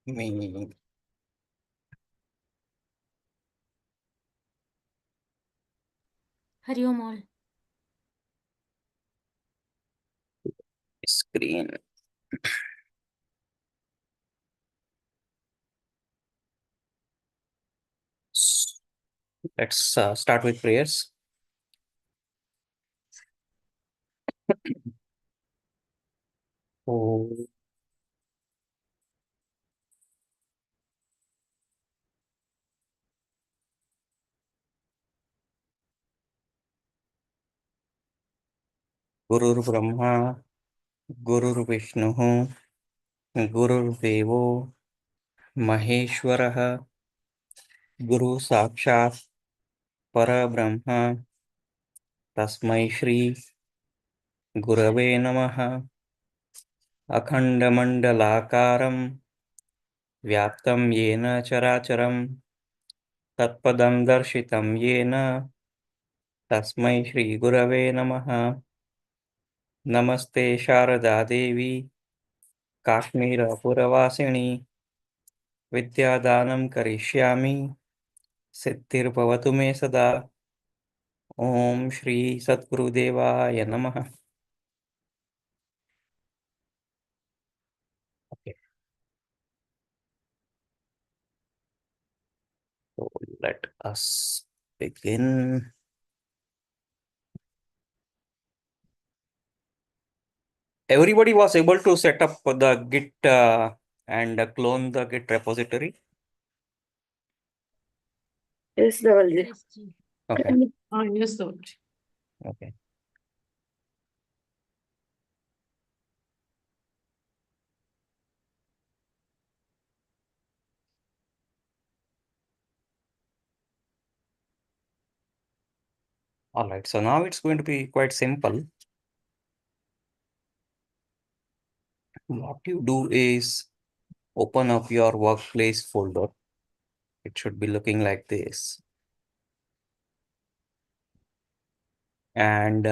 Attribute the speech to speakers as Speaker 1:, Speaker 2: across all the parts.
Speaker 1: Me.
Speaker 2: Hari Om all.
Speaker 1: Screen. Let's start with prayers. Oh, Gurur Brahma, Gurur Vishnu, Gurur Devo, Maheshwaraha, Guru Sakshat, Parabrahma, Tasmai Shri, Gurave Namaha, Akhandamandalakaram, Vyaptam Yena Characharam, Tatpadam Darshitam Yena, Tasmai Shri Gurave Namaha. Namaste Sharada Devi, Kashmira Puravasini, Vidyadanam Karishyami, Siddhirbhavatu me sada. Om Shri Satgurudevaya Namaha. Okay, so let us begin. Everybody was able to set up the Git and clone the Git repository.
Speaker 3: Yes, Dhavalji.
Speaker 2: Yes, ji.
Speaker 1: Okay,
Speaker 3: Yes, Dhavalji.
Speaker 1: okay. All right, so now it's going to be quite simple. What you do is open up your workplace folder. It should be looking like this. And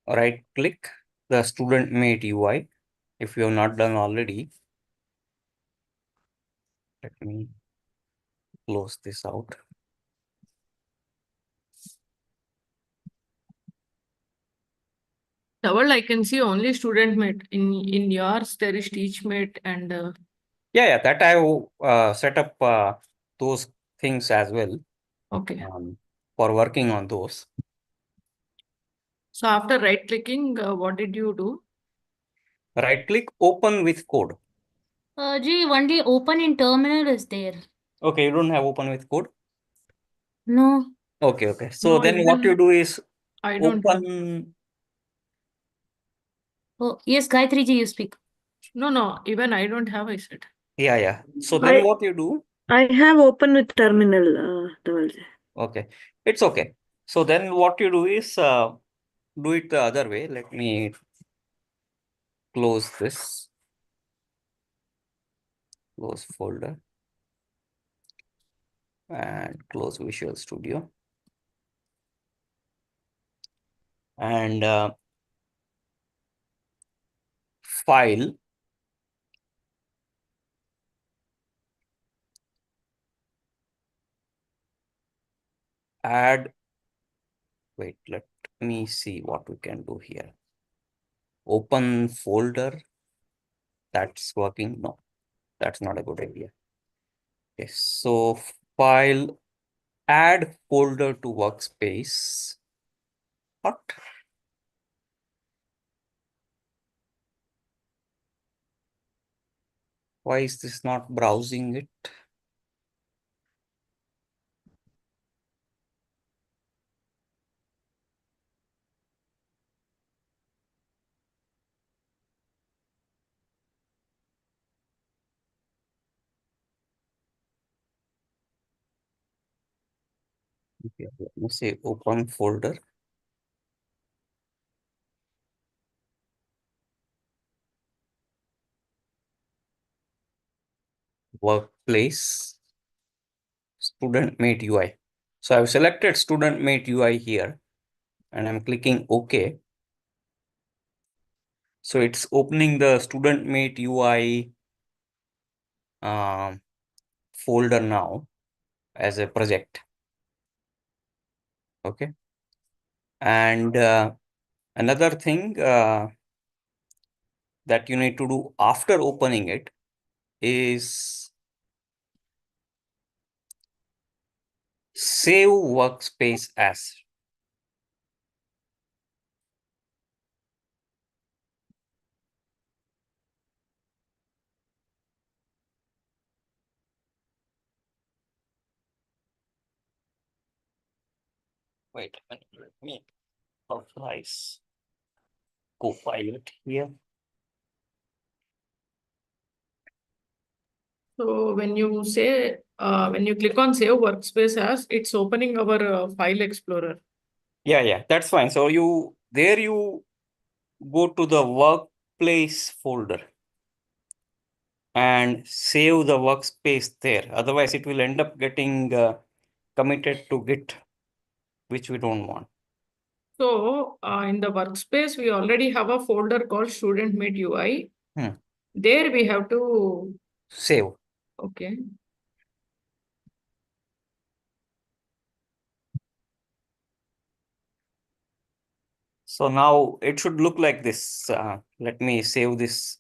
Speaker 1: right click the student made UI if you have not done already. Let me close this out.
Speaker 3: Dhaval, I can see only student mate. In yours, there is teach mate and
Speaker 1: Yeah, that I set up those things as well
Speaker 3: okay.
Speaker 1: for working on those.
Speaker 3: So after right clicking, what did you do?
Speaker 1: Right click, open with code.
Speaker 2: Ji, only open in terminal is there.
Speaker 1: Okay, you don't have open with code.
Speaker 2: No.
Speaker 1: Okay, okay. So
Speaker 3: No,
Speaker 1: then what you
Speaker 3: even
Speaker 1: do is
Speaker 3: I don't have.
Speaker 1: open.
Speaker 2: Oh, yes, Gayatri ji, you speak.
Speaker 3: No, even I don't have, I said.
Speaker 1: Yeah, yeah. So then what you do?
Speaker 4: I have open with terminal, Dhavalji.
Speaker 1: Okay, it's okay. So then what you do is do it the other way. Let me close this. Close folder and close Visual Studio. And file, add, wait, let me see what we can do here. Open folder, that's working. No, that's not a good idea. Okay, so file, add folder to workspace. What? Why is this not browsing it? Okay, let me say open folder. Workplace, student made UI. So I've selected student made UI here and I'm clicking OK. So it's opening the StudentMate UI folder now as a project. Okay. And another thing that you need to do after opening it is save workspace as. Wait, let me authorize Copilot here.
Speaker 3: So when you say, when you click on Save Workspace as, it's opening our file explorer.
Speaker 1: Yeah, that's fine. So you go to the workplace folder and save the workspace there. Otherwise, it will end up getting committed to Git, which we don't want.
Speaker 3: So in the workspace, we already have a folder called StudentMate UI.
Speaker 1: Hmm.
Speaker 3: There we have to,
Speaker 1: Save.
Speaker 3: okay.
Speaker 1: So now it should look like this. Let me save this.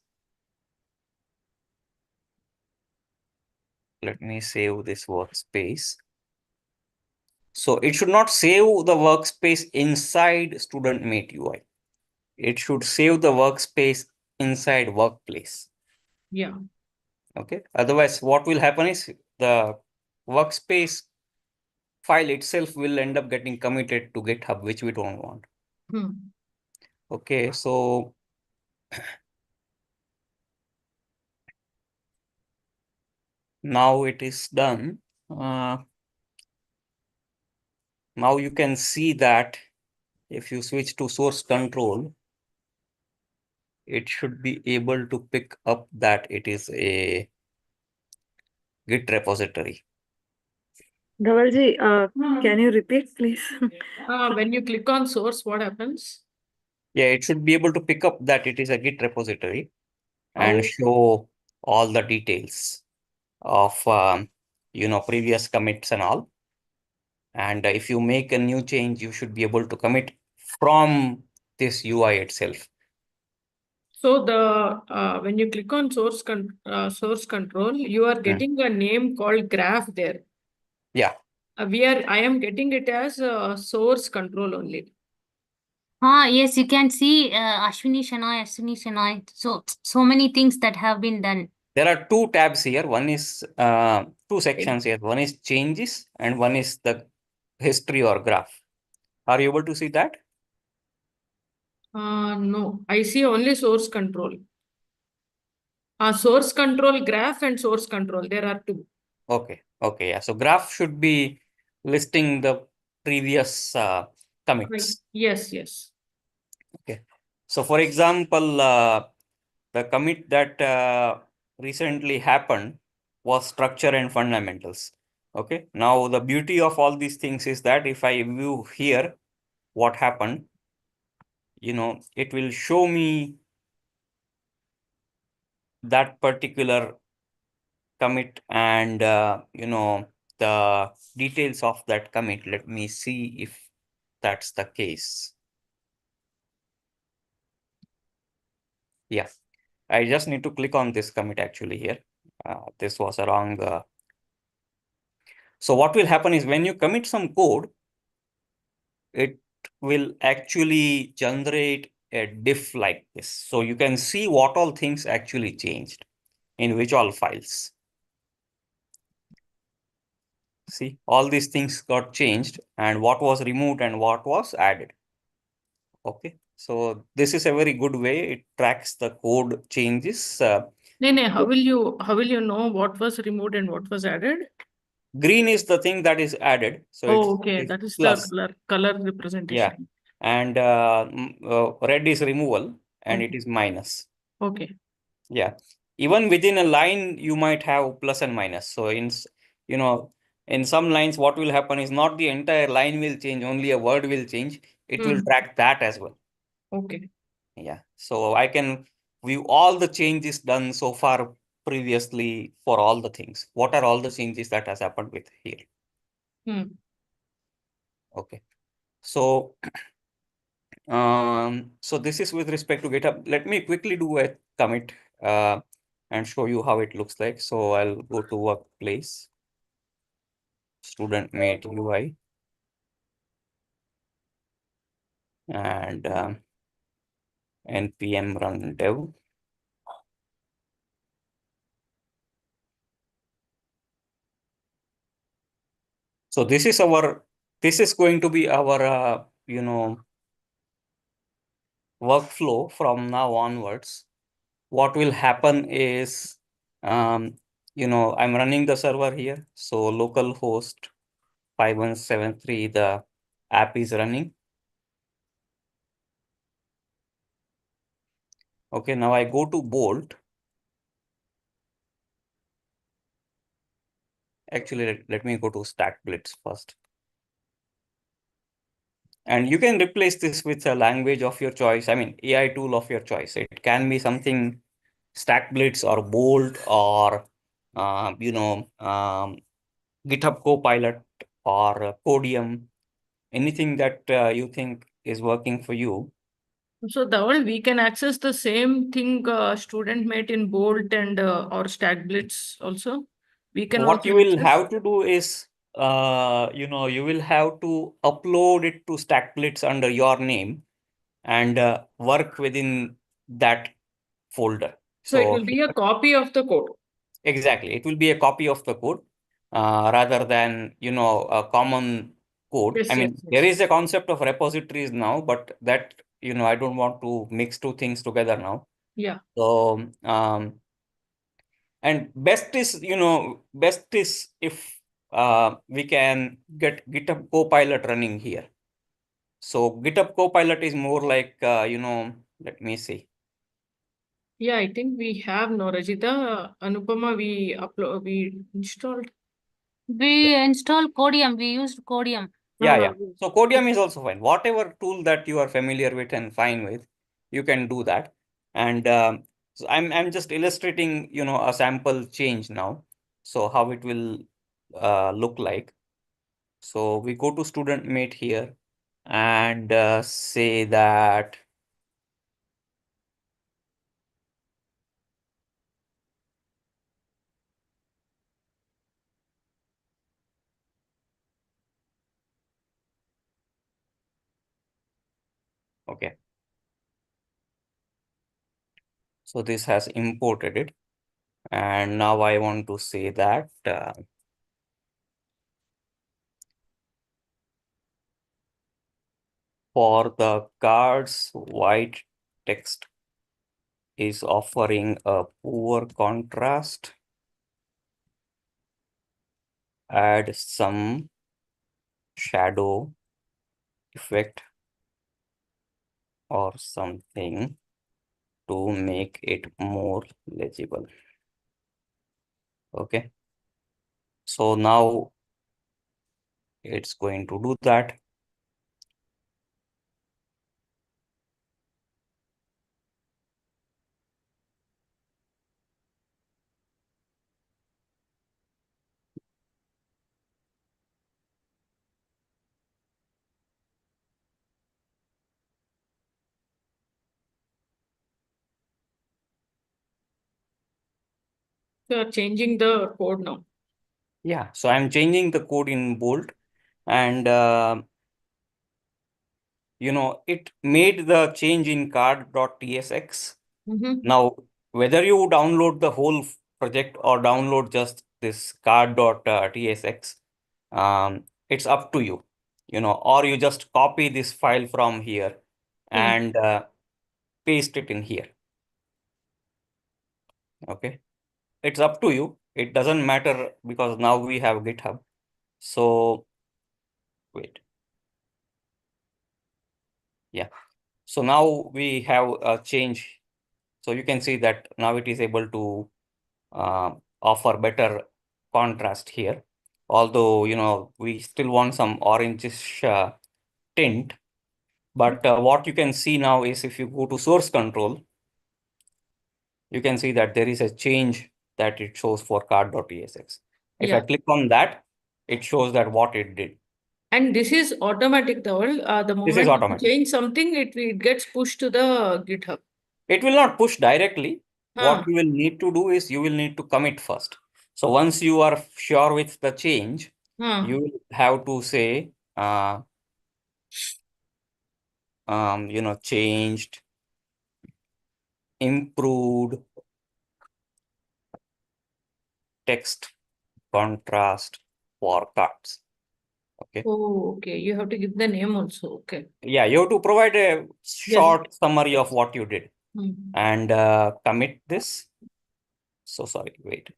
Speaker 1: Let me save this workspace. So it should not save the workspace inside StudentMate UI. It should save the workspace inside workplace.
Speaker 3: Yeah.
Speaker 1: Okay. Otherwise, what will happen is the workspace file itself will end up getting committed to GitHub, which we don't want. Okay, so now it is done. Now you can see that if you switch to source control, it should be able to pick up that it is a Git repository.
Speaker 4: Dhavalji, can you repeat, please?
Speaker 3: When you click on source, what happens?
Speaker 1: Yeah, it should be able to pick up that it is a Git repository and
Speaker 3: How?
Speaker 1: show all the details of previous commits and all. And if you make a new change, you should be able to commit from this UI itself.
Speaker 3: So the when you click on source control, you are getting a name called graph there.
Speaker 1: Yeah.
Speaker 3: I am getting it as source control only.
Speaker 2: Yes, you can see Ashwini Shenoy. So many things that have been done.
Speaker 1: There are two tabs here. One is two sections here. One is changes and one is the history or graph. Are you able to see that?
Speaker 3: No, I see only source control. Source control graph and source control. There are two.
Speaker 1: Okay. Yeah. So graph should be listing the previous commits.
Speaker 3: Yes.
Speaker 1: Okay. So for example, the commit that recently happened was structure and fundamentals. Okay. Now the beauty of all these things is that if I view here what happened, it will show me that particular commit and the details of that commit. Let me see if that's the case. Yeah, I just need to click on this commit actually here. This was a wrong. So what will happen is when you commit some code, it will actually generate a diff like this. So you can see what all things actually changed in which all files. See, all these things got changed and what was removed and what was added. Okay, so this is a very good way. It tracks the code changes.
Speaker 3: No, how will you know what was removed and what was added?
Speaker 1: Green is the thing that is added. So
Speaker 3: okay,
Speaker 1: it's
Speaker 3: that is
Speaker 1: plus.
Speaker 3: the color representation.
Speaker 1: Yeah, and red is removal and it is minus.
Speaker 3: Okay.
Speaker 1: Yeah, even within a line, you might have plus and minus. So in some lines, what will happen is not the entire line will change, only a word will change. It will track that as well.
Speaker 3: Okay.
Speaker 1: Yeah, so I can view all the changes done so far previously for all the things. What are all the changes that has happened with here? Okay, so so this is with respect to GitHub. Let me quickly do a commit and show you how it looks like. So I'll go to workplace, student made UI, and npm run dev. So this is going to be our workflow from now onwards. What will happen is I'm running the server here. So localhost 5173, the app is running. Okay, now I go to Bolt. Actually, let me go to StackBlitz first. And you can replace this with a language of your choice. I mean, AI tool of your choice. It can be something StackBlitz or Bolt or, GitHub Copilot or Codium, anything that you think is working for you.
Speaker 3: So Dhaval, we can access the same thing student made in Bolt and or StackBlitz also. We can
Speaker 1: What
Speaker 3: also
Speaker 1: you will
Speaker 3: access.
Speaker 1: have to do is, you will have to upload it to StackBlitz under your name and work within that folder.
Speaker 3: So it
Speaker 1: So
Speaker 3: will be a copy of the code.
Speaker 1: exactly, it will be a copy of the code rather than a common code.
Speaker 3: Yes,
Speaker 1: I mean,
Speaker 3: yes,
Speaker 1: there
Speaker 3: yes.
Speaker 1: is a concept of repositories now, but that I don't want to mix two things together now.
Speaker 3: Yeah.
Speaker 1: So and best is if we can get GitHub Copilot running here. So GitHub Copilot is more like let me see.
Speaker 3: Yeah, I think we have no Rajita. Anupama, we installed.
Speaker 2: We installed Codium. We used Codium.
Speaker 1: Yeah. So Codium is also fine. Whatever tool that you are familiar with and fine with, you can do that. And so I'm just illustrating, a sample change now. So how it will look like. So we go to student mate here and say that okay. So this has imported it. And now I want to say that for the cards, white text is offering a poor contrast. Add some shadow effect or something to make it more legible. Okay. So now it's going to do that.
Speaker 3: We are changing the code now.
Speaker 1: Yeah. So I'm changing the code in Bolt and it made the change in card.tsx. Now, whether you download the whole project or download just this card.tsx, it's up to you, or you just copy this file from here and paste it in here. Okay. It's up to you. It doesn't matter because now we have GitHub. So wait. Yeah. So now we have a change. So you can see that now it is able to offer better contrast here. Although, we still want some orangish tint. But what you can see now is if you go to source control, you can see that there is a change that it shows for card.tsx. If I
Speaker 3: Yeah.
Speaker 1: click on that, it shows that what it did.
Speaker 3: And this is automatic, Dhaval. The
Speaker 1: This is
Speaker 3: moment you
Speaker 1: automatic.
Speaker 3: change something, it gets pushed to the GitHub.
Speaker 1: It will not push directly.
Speaker 3: Huh.
Speaker 1: What you will need to do is you will need to commit first. So once you are sure with the change,
Speaker 3: Huh.
Speaker 1: you will have to say, changed, improved text contrast for cards. Okay.
Speaker 3: Oh, okay. You have to give the name also. Okay.
Speaker 1: Yeah, you have to provide a short summary of what you did and commit this. So sorry, wait.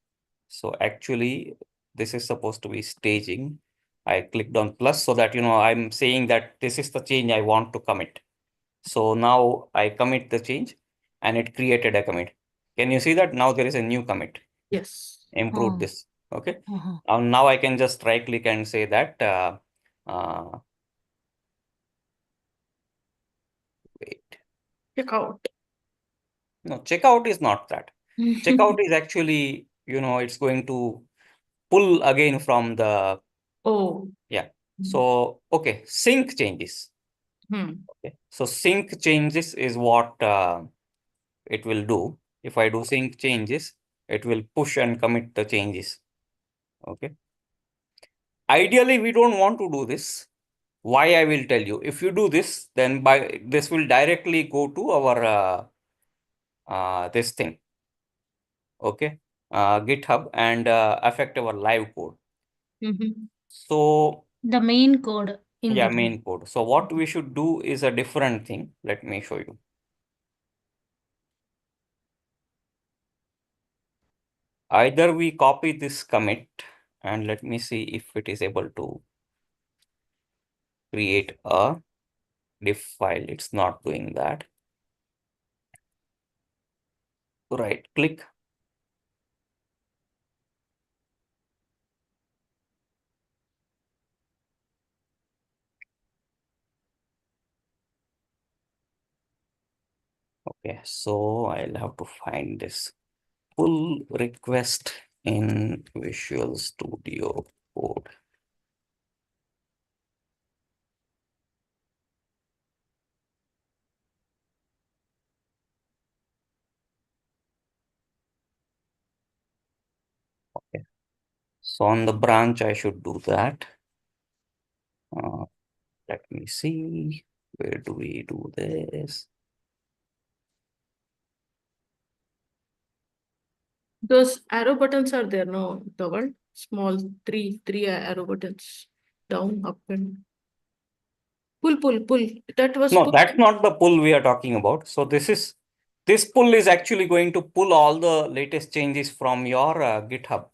Speaker 1: So actually, this is supposed to be staging. I clicked on plus so that, I'm saying that this is the change I want to commit. So now I commit the change and it created a commit. Can you see that now there is a new commit?
Speaker 3: Yes.
Speaker 1: Improved this. Okay.
Speaker 2: Uh-huh.
Speaker 1: Now I can just right click and say that wait.
Speaker 3: Checkout.
Speaker 1: No, checkout is not that. Checkout is actually, it's going to pull again from the,
Speaker 3: Oh.
Speaker 1: yeah. So, okay, sync changes. Okay. So sync changes is what it will do. If I do sync changes, it will push and commit the changes. Okay. Ideally, we don't want to do this. Why I will tell you. If you do this, then this will directly go to our this thing. Okay. GitHub and affect our live code. So
Speaker 2: The main code in
Speaker 1: yeah,
Speaker 2: GitHub.
Speaker 1: main code. So what we should do is a different thing. Let me show you. Either we copy this commit and let me see if it is able to create a diff file. It's not doing that. Right click. Okay, so I'll have to find this pull request in Visual Studio Code. Okay, so on the branch, I should do that. Let me see, where do we do this?
Speaker 3: Those arrow buttons are there, no, Dhaval? Small three arrow buttons. Down, up, and pull. That was
Speaker 1: No,
Speaker 3: pull.
Speaker 1: that's not the pull we are talking about. So this pull is actually going to pull all the latest changes from your GitHub.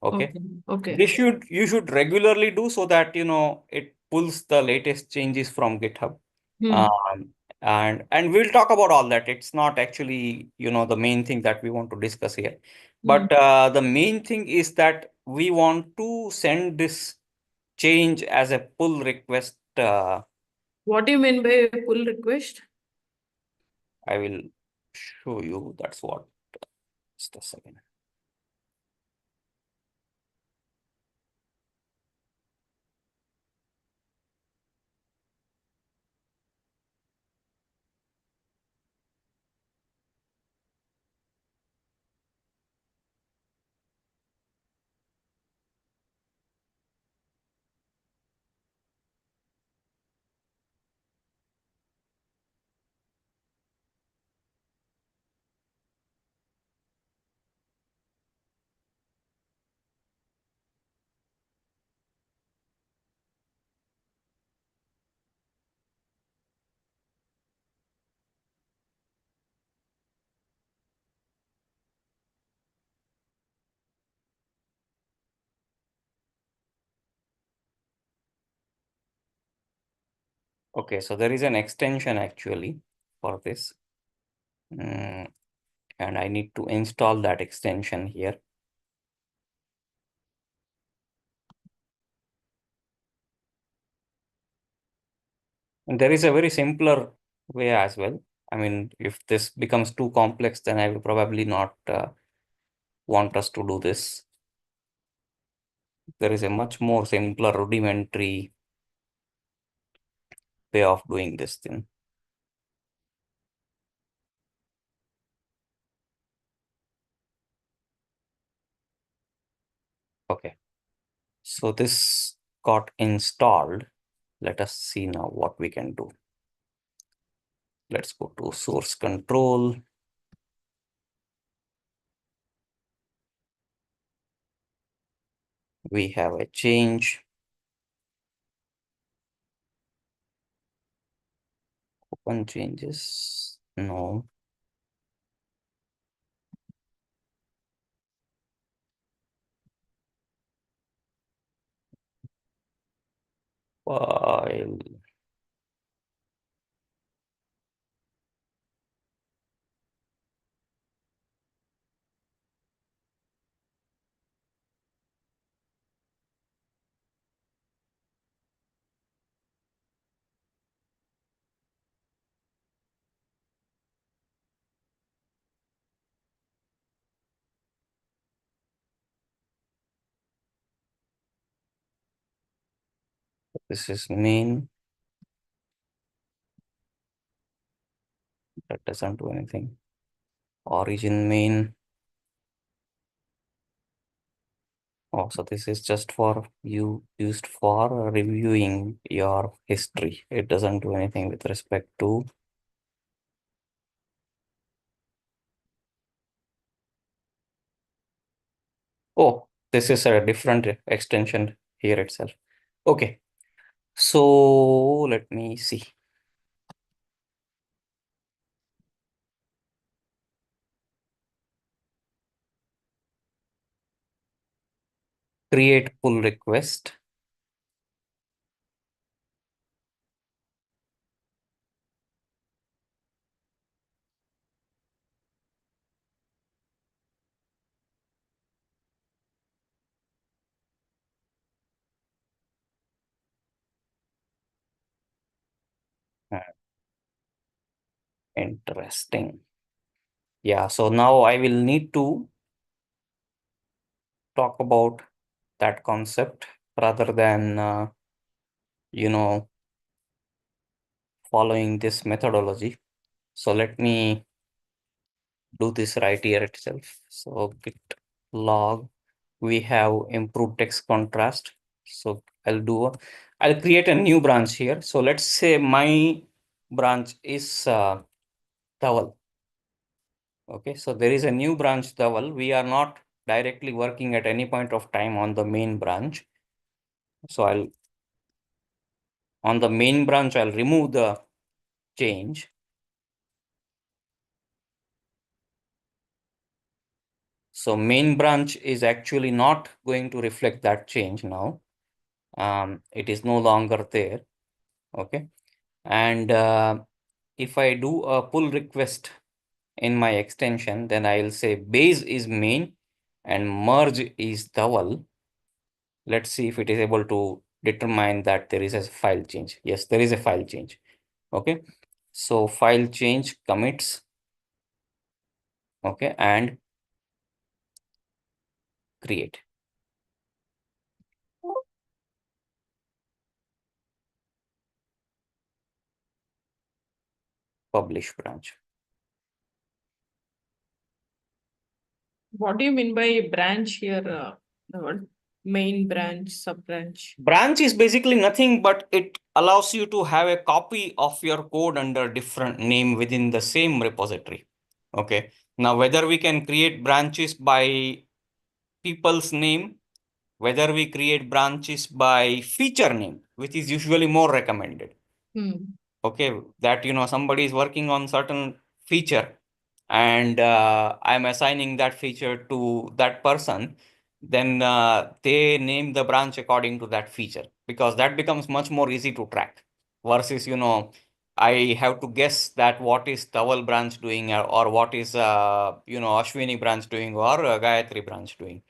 Speaker 1: Okay.
Speaker 3: Okay.
Speaker 1: You should regularly do so that it pulls the latest changes from GitHub. And we'll talk about all that. It's not actually the main thing that we want to discuss here. But the main thing is that we want to send this change as a pull request.
Speaker 3: What do you mean by pull request?
Speaker 1: I will show you. That's what. Just a second. Okay, so there is an extension actually for this. And I need to install that extension here. And there is a very simpler way as well. I mean, if this becomes too complex, then I will probably not want us to do this. There is a much more simpler rudimentary way of doing this thing. Okay, so this got installed. Let us see now what we can do. Let's go to source control. We have a change. Open changes. No. File. This is main. That doesn't do anything. Origin main. Oh, so this is just for you used for reviewing your history. It doesn't do anything with respect to. Oh, this is a different extension here itself. Okay, so let me see. Create pull request. Interesting. Yeah, so now I will need to talk about that concept rather than, following this methodology. So let me do this right here itself. So git log, we have improved text contrast. So I'll create a new branch here. So let's say my branch is Towel. Okay, so there is a new branch Towel. We are not directly working at any point of time on the main branch. So on the main branch, I'll remove the change. So main branch is actually not going to reflect that change now. It is no longer there. Okay. And if I do a pull request in my extension, then I'll say base is main and merge is Towel. Let's see if it is able to determine that there is a file change. Yes, there is a file change. Okay. So file change commits. Okay. And create. Publish branch.
Speaker 3: What do you mean by branch here? Dhawan? Main branch, sub branch.
Speaker 1: Branch is basically nothing, but it allows you to have a copy of your code under different name within the same repository. Okay. Now, whether we can create branches by people's name, whether we create branches by feature name, which is usually more recommended. Okay, that somebody is working on certain feature and I'm assigning that feature to that person, then they name the branch according to that feature, because that becomes much more easy to track versus I have to guess that what is Towel branch doing or what is Ashwini branch doing or Gayatri branch doing.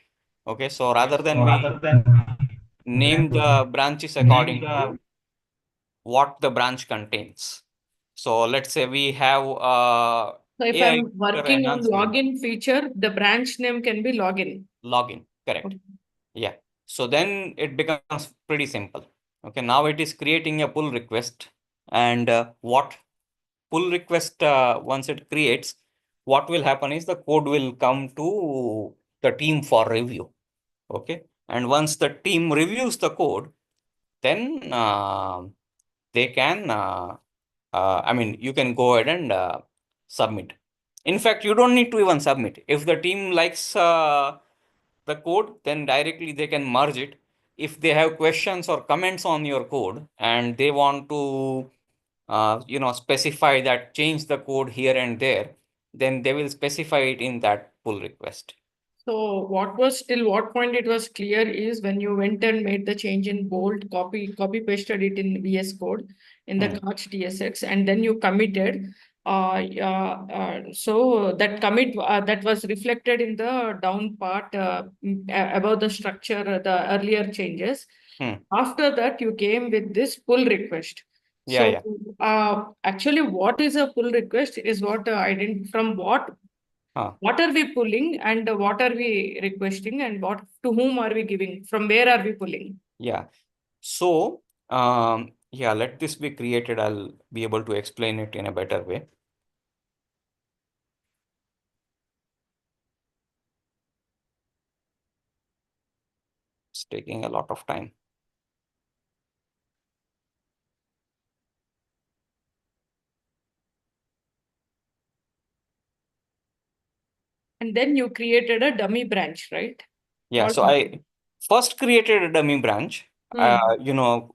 Speaker 1: Okay, so rather than we name the branches according to what the branch contains. So let's say we have
Speaker 3: So if
Speaker 1: AI
Speaker 3: I'm working on
Speaker 1: enhancement.
Speaker 3: login feature, the branch name can be login.
Speaker 1: Login, correct.
Speaker 3: Okay.
Speaker 1: Yeah. So then it becomes pretty simple. Okay, now it is creating a pull request, and what pull request once it creates, what will happen is the code will come to the team for review. Okay, and once the team reviews the code, then they can I mean, you can go ahead and submit. In fact, you don't need to even submit. If the team likes the code, then directly they can merge it. If they have questions or comments on your code and they want to specify that change the code here and there, then they will specify it in that pull request.
Speaker 3: So what was till what point it was clear is when you went and made the change in bold, copy pasted it in VS Code in the Arch TSX, and then you committed. So that commit that was reflected in the down part above the structure, the earlier changes. After that, you came with this pull request.
Speaker 1: Yeah,
Speaker 3: So actually, what is a pull request is what I didn't from what are we pulling and what are we requesting and what to whom are we giving? From where are we pulling?
Speaker 1: yeah. So, yeah, let this be created. I'll be able to explain it in a better way. It's taking a lot of time.
Speaker 3: And then you created a dummy branch, right?
Speaker 1: Yeah,
Speaker 3: Called
Speaker 1: so I first created a dummy branch. You know,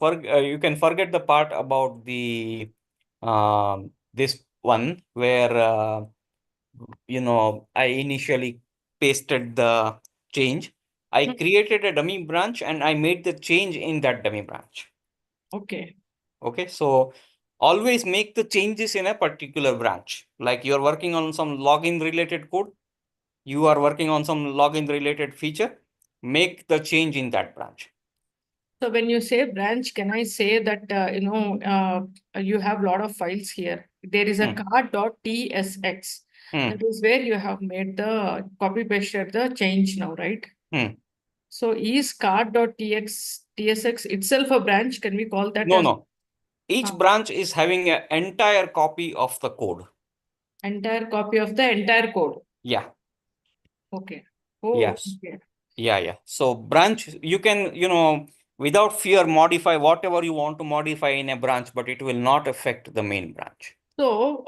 Speaker 1: you can forget the part about the this one where I initially pasted the change. I created a dummy branch and I made the change in that dummy branch.
Speaker 3: Okay.
Speaker 1: Okay, so always make the changes in a particular branch. Like you're working on some login related code, you are working on some login related feature, make the change in that branch.
Speaker 3: So when you say branch, can I say that you have a lot of files here? There is a card.tsx. That is where you have made the copy pasted the change now, right? So is card.tsx itself a branch? Can we call that as
Speaker 1: No. Each branch is having an entire copy of the code.
Speaker 3: entire copy of the entire code?
Speaker 1: Yeah.
Speaker 3: Okay. Oh,
Speaker 1: Yes.
Speaker 3: okay.
Speaker 1: Yeah. So branch, you can, without fear, modify whatever you want to modify in a branch, but it will not affect the main branch.
Speaker 3: So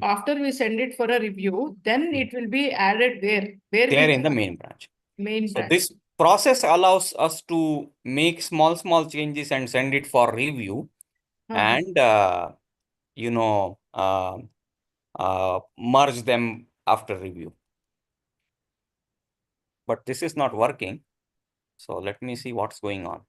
Speaker 3: after we send it for a review, then it will be added where?
Speaker 1: There in the main branch. So
Speaker 3: branch.
Speaker 1: this process allows us to make small changes and send it for review, and merge them after review. But this is not working. So let me see what's going on.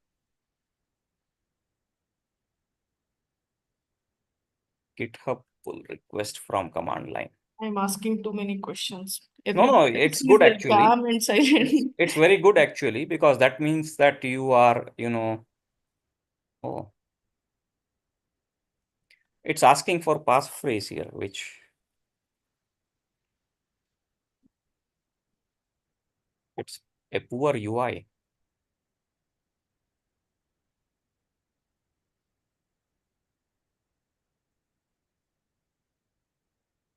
Speaker 1: GitHub pull request from command line.
Speaker 3: I'm asking too many questions.
Speaker 1: No, it's good actually.
Speaker 3: Calm and silent.
Speaker 1: It's very good actually, because that means that you are, it's asking for passphrase here, which it's a poor UI.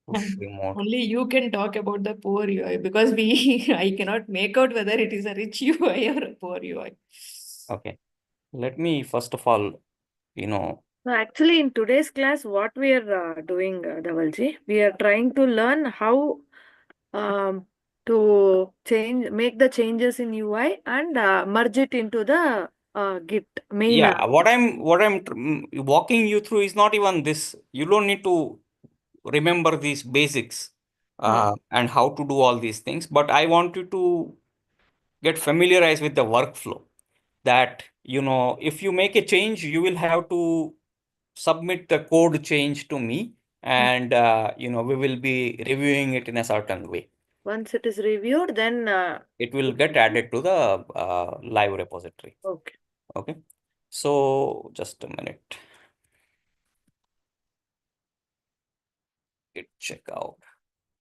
Speaker 1: Push remote.
Speaker 3: Only you can talk about the poor UI because I cannot make out whether it is a rich UI or a poor UI.
Speaker 1: Okay. Let me first of all,
Speaker 4: So actually, in today's class, what we are doing, Dhavalji, we are trying to learn how to make the changes in UI and merge it into the Git main.
Speaker 1: yeah, what I'm walking you through is not even this. You don't need to remember these basics and how to do all these things, but I want you to get familiarized with the workflow. That if you make a change, you will have to submit the code change to me, and we will be reviewing it in a certain way.
Speaker 4: Once it is reviewed, then
Speaker 1: It will get added to the live repository.
Speaker 4: Okay.
Speaker 1: So just a minute. Git checkout.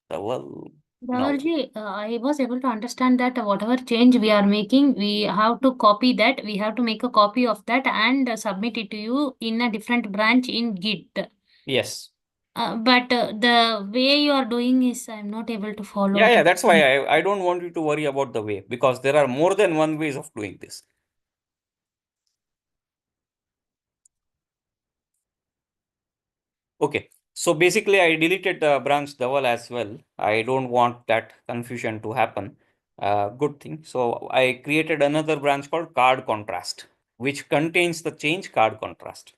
Speaker 1: Well, now
Speaker 2: Dhavalji, I was able to understand that whatever change we are making, we have to copy that. We have to make a copy of that and submit it to you in a different branch in Git.
Speaker 1: yes.
Speaker 2: But the way you are doing is I'm not able to follow.
Speaker 1: Yeah, that's why I don't want you to worry about the way, because there are more than one ways of doing this. Okay, so basically I deleted the branch Dhaval as well. I don't want that confusion to happen. Good thing. So I created another branch called card contrast, which contains the change card contrast.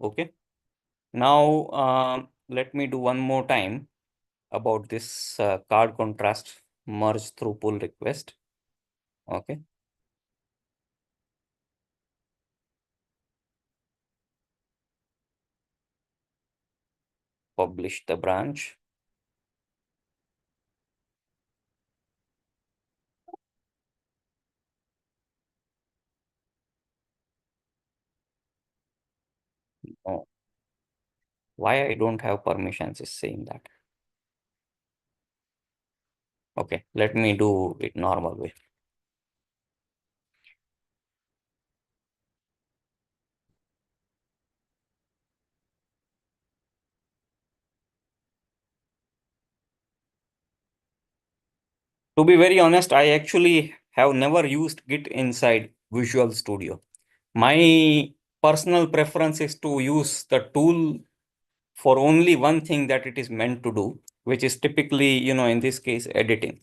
Speaker 1: Okay. Now let me do one more time about this card contrast merge through pull request. Okay. Publish the branch. Oh, why I don't have permissions is saying that. Okay, let me do it normal way. To be very honest, I actually have never used Git inside Visual Studio. My personal preference is to use the tool for only one thing that it is meant to do, which is typically, in this case, editing.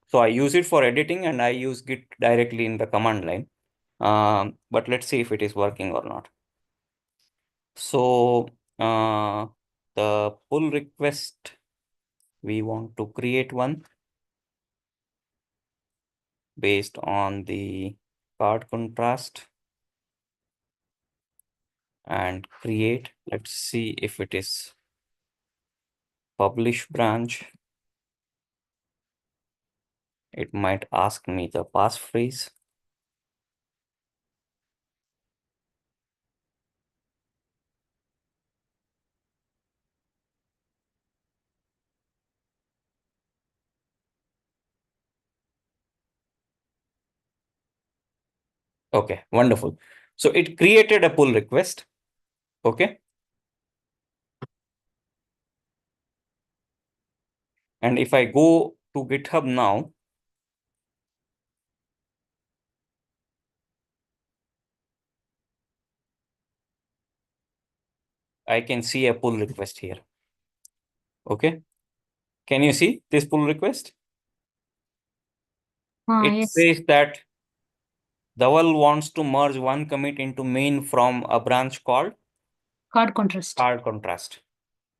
Speaker 1: So I use it for editing and I use Git directly in the command line. But let's see if it is working or not. So the pull request, we want to create one based on the card contrast and create. Let's see if it is publish branch. It might ask me the passphrase. Okay, wonderful. So it created a pull request. Okay. And if I go to GitHub now, I can see a pull request here. Okay. Can you see this pull request? It
Speaker 2: Yes.
Speaker 1: says that Dhaval wants to merge one commit into main from a branch called
Speaker 2: Card contrast.
Speaker 1: card contrast.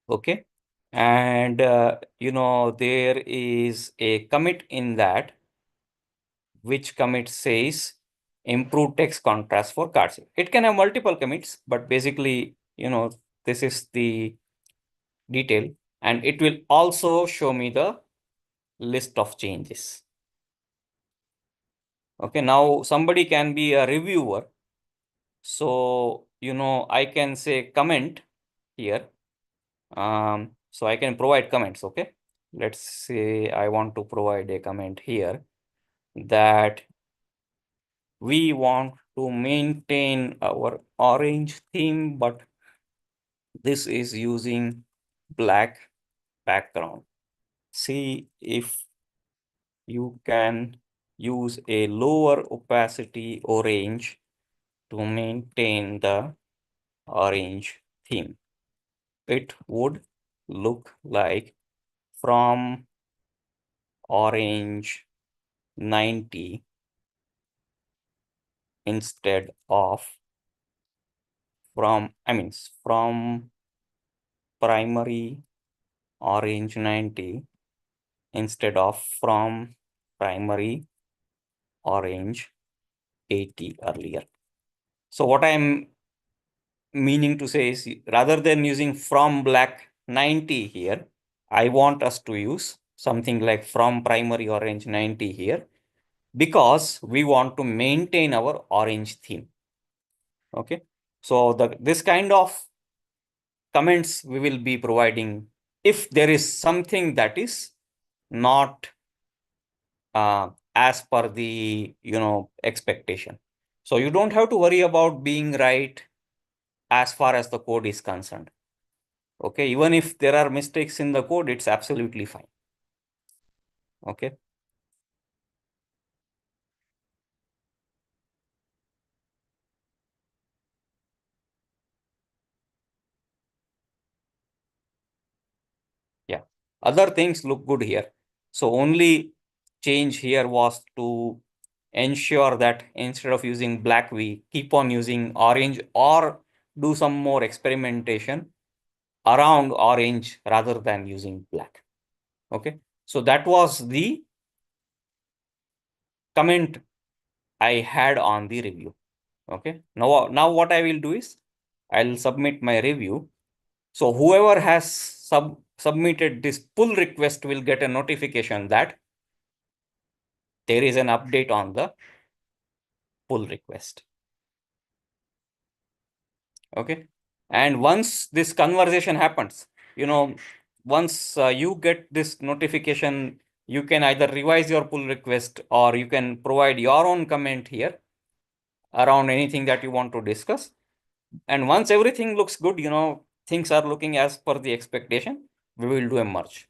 Speaker 1: Okay. And, there is a commit in that, which commit says improve text contrast for cards. It can have multiple commits, but basically, this is the detail, and it will also show me the list of changes. Okay, now somebody can be a reviewer. So, I can say comment here. So I can provide comments. Okay, let's say I want to provide a comment here that we want to maintain our orange theme, but this is using black background. See if you can use a lower opacity orange to maintain the orange theme. It would look like from orange 90 instead of from primary orange 90 instead of from primary orange 80 earlier. So what I'm meaning to say is, rather than using from black 90 here, I want us to use something like from primary orange 90 here, because we want to maintain our orange theme. Okay, so this kind of comments we will be providing, in the future. Okay, if there is something that is not as per the expectation. So you don't have to worry about being right as far as the code is concerned. Okay, even if there are mistakes in the code, it's absolutely fine. Okay. Yeah, other things look good here. So only change here was to ensure that instead of using black, we keep on using orange or do some more experimentation around orange rather than using black. Okay, so that was the comment I had on the review. Okay, now what I will do is I'll submit my review. So whoever has submitted this pull request will get a notification that there is an update on the pull request. Okay, and once this conversation happens, once you get this notification, you can either revise your pull request or you can provide your own comment here around anything that you want to discuss. And once everything looks good, things are looking as per the expectation, we will do a merge.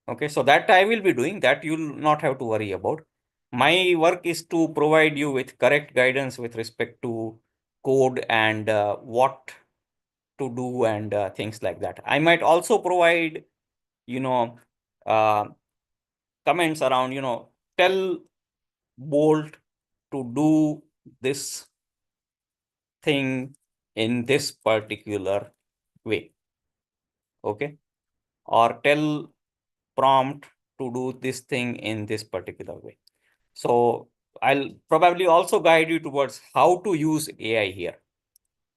Speaker 1: Okay, so that I will be doing, that you'll not have to worry about. My work is to provide you with correct guidance with respect to code and what to do and things like that. I might also provide, uh, comments around, tell Bolt to do this thing in this particular way. Okay, or tell prompt to do this thing in this particular way. So I'll probably also guide you towards how to use AI here,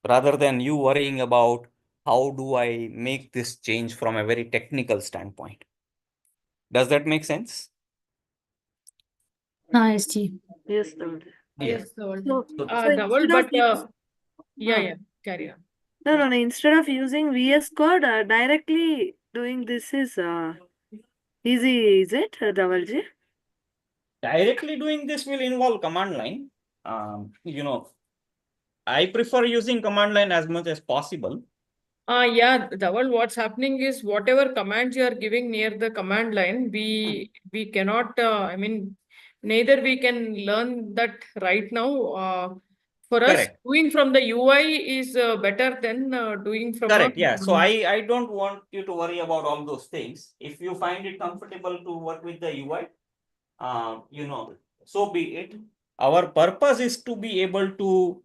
Speaker 1: rather than you worrying about how do I make this change from a very technical standpoint. Does that make sense?
Speaker 2: Yes, Chief.
Speaker 4: Yes, Dhaval.
Speaker 3: Yes, Dhaval.
Speaker 4: So,
Speaker 3: Dhaval,
Speaker 4: instead of
Speaker 3: but
Speaker 4: uh,
Speaker 3: carry on.
Speaker 4: no, instead of using VS Code, directly doing this is easy, is it, Dhavalji?
Speaker 1: Directly doing this will involve command line. I prefer using command line as much as possible.
Speaker 3: Yeah, Dhaval, what's happening is whatever commands you are giving near the command line, we cannot, neither we can learn that right now. For us,
Speaker 1: Correct.
Speaker 3: doing from the UI is better than doing from
Speaker 1: Correct. Yeah. So I don't want you to worry about all those things. If you find it comfortable to work with the UI, so be it. Our purpose is to be able to,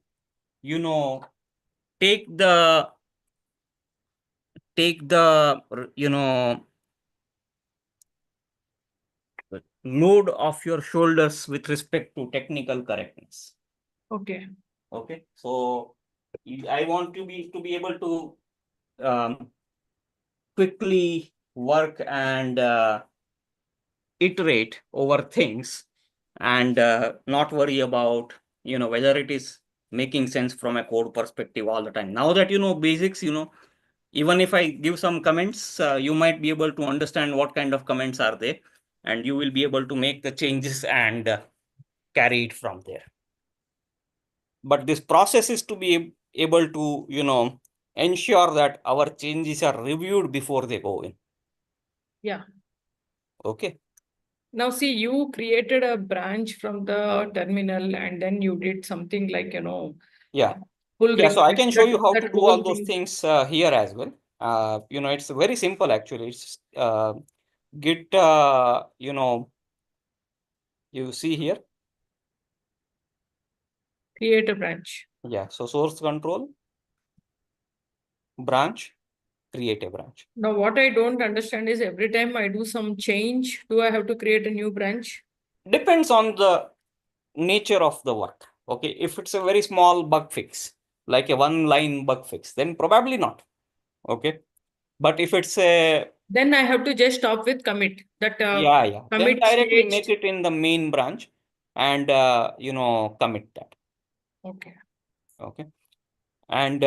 Speaker 1: take the load off your shoulders with respect to technical correctness.
Speaker 3: Okay.
Speaker 1: Okay. So I want to be able to quickly work and iterate over things and not worry about whether it is making sense from a code perspective all the time. Now that you know basics, even if I give some comments, you might be able to understand what kind of comments are there, and you will be able to make the changes and carry it from there. But this process is to be able to ensure that our changes are reviewed before they go in.
Speaker 3: Yeah.
Speaker 1: Okay.
Speaker 3: Now, see, you created a branch from the terminal and then you did something like,
Speaker 1: Yeah.
Speaker 3: pull
Speaker 1: Yeah, so I
Speaker 3: request,
Speaker 1: can show you how to
Speaker 3: that
Speaker 1: do all
Speaker 3: whole
Speaker 1: those
Speaker 3: thing.
Speaker 1: things here as well. It's very simple actually. It's Git, you see here.
Speaker 3: Create a branch.
Speaker 1: Yeah, so source control, branch, create a branch.
Speaker 3: Now, what I don't understand is every time I do some change, do I have to create a new branch?
Speaker 1: Depends on the nature of the work. Okay, if it's a very small bug fix, like a one line bug fix, then probably not. Okay, but if it's a
Speaker 3: Then I have to just stop with commit. That
Speaker 1: yeah, then
Speaker 3: commit
Speaker 1: directly make
Speaker 3: staged.
Speaker 1: it in the main branch and commit that.
Speaker 3: Okay.
Speaker 1: Okay, and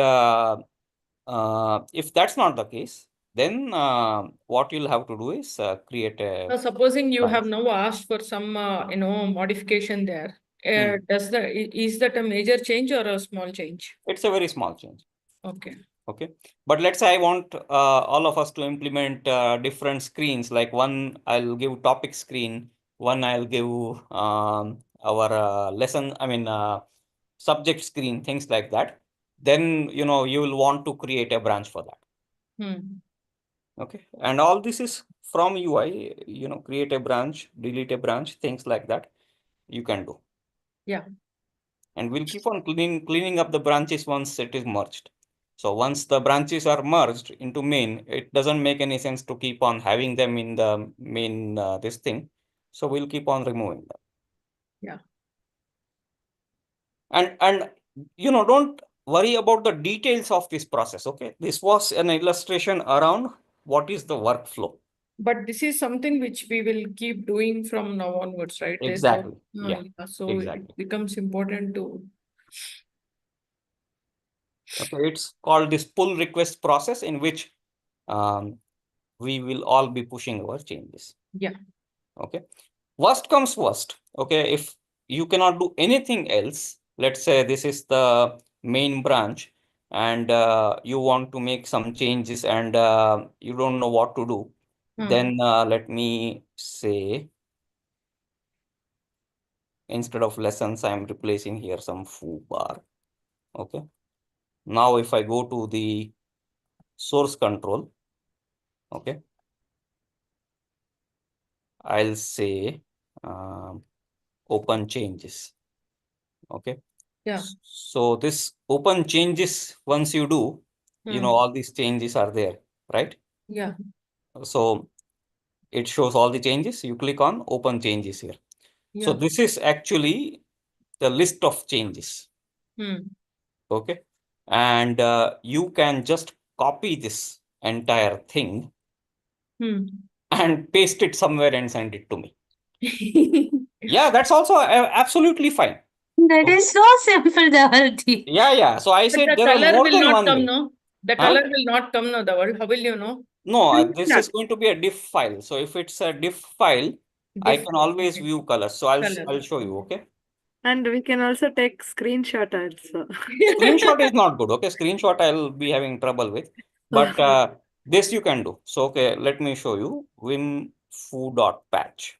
Speaker 1: If that's not the case, then what you'll have to do is create a
Speaker 3: Now, supposing you have
Speaker 1: branch.
Speaker 3: now asked for some, modification there,
Speaker 1: Hmm.
Speaker 3: is that a major change or a small change?
Speaker 1: It's a very small change.
Speaker 3: Okay.
Speaker 1: Okay, but let's say I want all of us to implement different screens. Like one, I'll give topic screen. One, I'll give our lesson. I mean, subject screen, things like that. Then you will want to create a branch for that.
Speaker 3: Hmm.
Speaker 1: Okay, and all this is from UI. Create a branch, delete a branch, things like that. You can do.
Speaker 3: Yeah.
Speaker 1: And we'll keep on cleaning up the branches once it is merged. So once the branches are merged into main, it doesn't make any sense to keep on having them in the main this thing. So we'll keep on removing them.
Speaker 3: Yeah.
Speaker 1: And don't worry about the details of this process. Okay, this was an illustration around what is the workflow.
Speaker 3: But this is something which we will keep doing from now onwards, right?
Speaker 1: Exactly. Yeah.
Speaker 3: So
Speaker 1: Exactly.
Speaker 3: it becomes important to.
Speaker 1: Okay, it's called this pull request process, in which we will all be pushing our changes.
Speaker 3: Yeah.
Speaker 1: Okay. Worst comes worst. Okay, if you cannot do anything else, let's say this is the main branch, and you want to make some changes, and you don't know what to do, then let me say, instead of lessons, I'm replacing here some foo bar. Okay. Now if I go to the source control, okay, I'll say open changes. Okay.
Speaker 3: Yeah.
Speaker 1: So this open changes, once you do, all these changes are there, right?
Speaker 3: Yeah.
Speaker 1: So it shows all the changes. You click on open changes here. So
Speaker 3: Yeah.
Speaker 1: this is actually the list of changes. Okay. And you can just copy this entire thing and paste it somewhere and send it to me. Yeah, that's also absolutely fine.
Speaker 2: That
Speaker 1: Okay.
Speaker 2: is so simple, Dhavalji.
Speaker 1: Yeah. So I
Speaker 3: But
Speaker 1: said
Speaker 3: the
Speaker 1: there are
Speaker 3: color
Speaker 1: more
Speaker 3: will
Speaker 1: than
Speaker 3: not
Speaker 1: one
Speaker 3: come,
Speaker 1: way.
Speaker 3: no? The
Speaker 1: Huh?
Speaker 3: color will not come, no, Dhaval. How will you know?
Speaker 1: No, this is going to be a diff file. So if it's a diff file, I
Speaker 3: Diff
Speaker 1: can
Speaker 3: file,
Speaker 1: always
Speaker 3: okay.
Speaker 1: view colors. So I'll
Speaker 3: Color.
Speaker 1: show you. Okay.
Speaker 4: And we can also take screenshot also.
Speaker 1: Screenshot is not good. Okay. Screenshot I'll be having trouble with. But this you can do. So okay, let me show you. Vim foo.patch.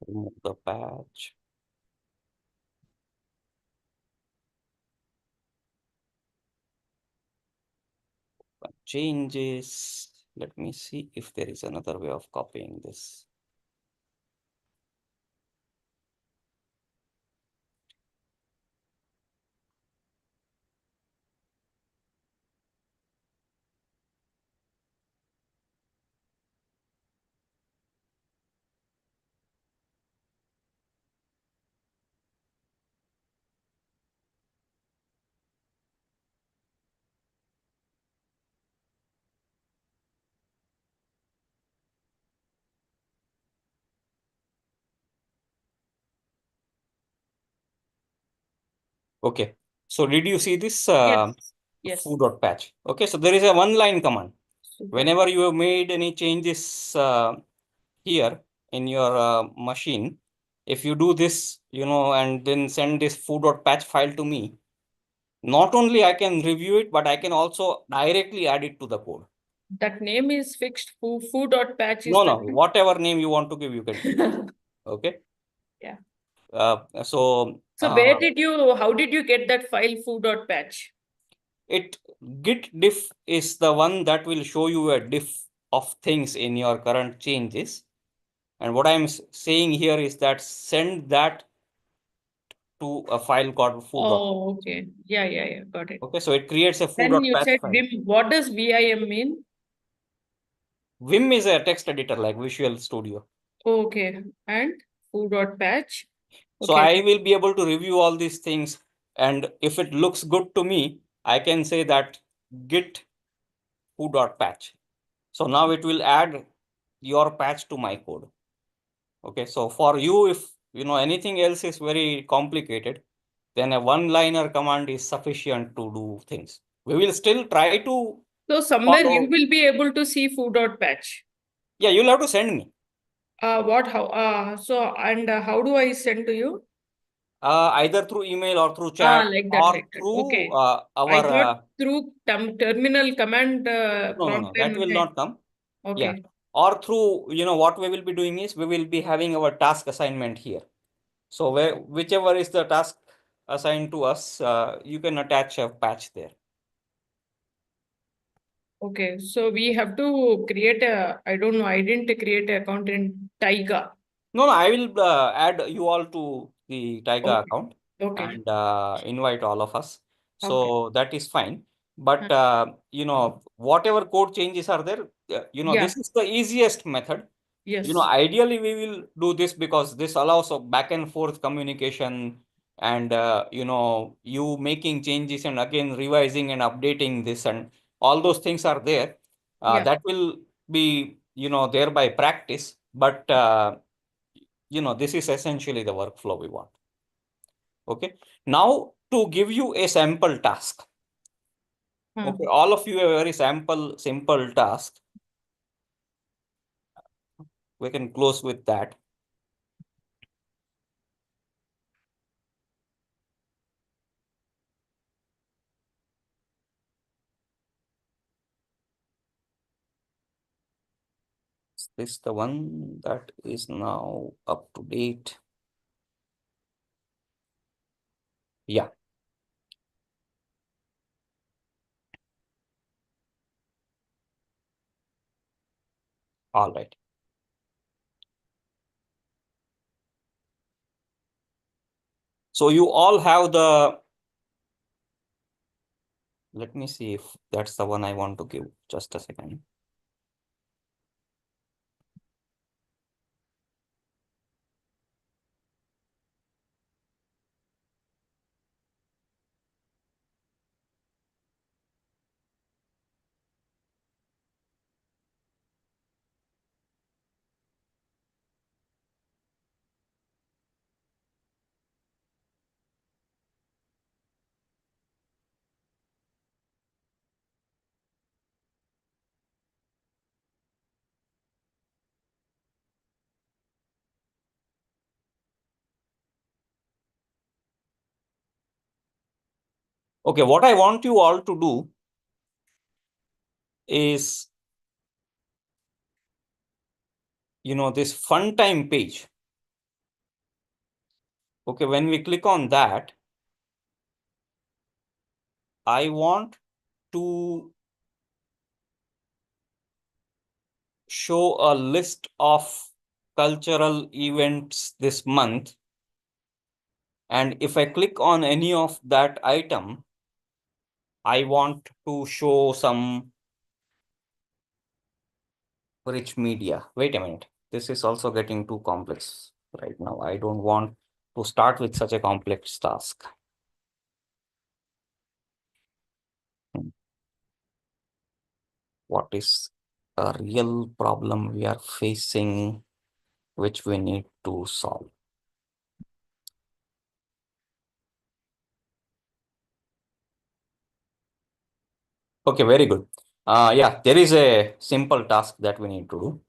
Speaker 1: Remove the patch. Changes. Let me see if there is another way of copying this. Okay. So did you see this
Speaker 3: Yes.
Speaker 1: foo.patch? Okay. So there is a one line command.
Speaker 3: Super.
Speaker 1: Whenever you have made any changes here in your machine, if you do this, and then send this foo.patch file to me, not only I can review it, but I can also directly add it to the code.
Speaker 3: That name is fixed. Foo.patch is
Speaker 1: No,
Speaker 3: the
Speaker 1: no, whatever name you want to give, you can give. Okay.
Speaker 3: Yeah.
Speaker 1: So
Speaker 3: how did you get that file foo.patch?
Speaker 1: Git diff is the one that will show you a diff of things in your current changes. And what I'm saying here is that send that to a file called foo.
Speaker 3: Oh, okay. Yeah. Got it.
Speaker 1: Okay, so it creates a
Speaker 3: Then you
Speaker 1: foo.patch
Speaker 3: said
Speaker 1: file.
Speaker 3: Vim. What does VIM mean?
Speaker 1: Vim is a text editor like Visual Studio.
Speaker 3: Okay. And foo.patch.
Speaker 1: So
Speaker 3: Okay.
Speaker 1: I will be able to review all these things. And if it looks good to me, I can say that git foo.patch. So now it will add your patch to my code. Okay, so for you, if you know anything else is very complicated, then a one-liner command is sufficient to do things. We will still try to
Speaker 3: So somewhere you
Speaker 1: follow.
Speaker 3: will be able to see foo.patch.
Speaker 1: Yeah, you'll have to send me.
Speaker 3: How do I send to you?
Speaker 1: Either through email or through chat
Speaker 3: Like
Speaker 1: or
Speaker 3: that.
Speaker 1: through
Speaker 3: Okay. I
Speaker 1: our
Speaker 3: thought through terminal command
Speaker 1: no,
Speaker 3: prompt.
Speaker 1: that will not come. Yeah,
Speaker 3: Okay.
Speaker 1: or through, you know, what we will be doing is we will be having our task assignment here. So whichever is the task assigned to us, you can attach a patch there.
Speaker 3: Okay. So we have to create I don't know, I didn't create an account in Taiga.
Speaker 1: No, I will add you all to the Taiga
Speaker 3: Okay.
Speaker 1: account
Speaker 3: Okay.
Speaker 1: and invite all of us. So
Speaker 3: Okay.
Speaker 1: that is fine. But you know, whatever code changes are there, you know,
Speaker 3: Yeah.
Speaker 1: this is the easiest method.
Speaker 3: Yes.
Speaker 1: You know, ideally we will do this because this allows of back and forth communication and you know, you making changes and again revising and updating this and all those things are there.
Speaker 3: Yeah.
Speaker 1: That will be, you know, there by practice. But you know, this is essentially the workflow we want. Okay. Now to give you a sample task. Okay. All of you have a very simple task. We can close with that. Is this the one that is now up to date? Yeah. All right. So you all have the, let me see if that's the one I want to give. Just a second. Okay, what I want you all to do is, you know, this fun time page. Okay, when we click on that, I want to show a list of cultural events this month. And if I click on any of that item, I want to show some rich media. Wait a minute. This is also getting too complex right now. I don't want to start with such a complex task. What is a real problem we are facing, which we need to solve? Okay, very good. Yeah, there is a simple task that we need to do.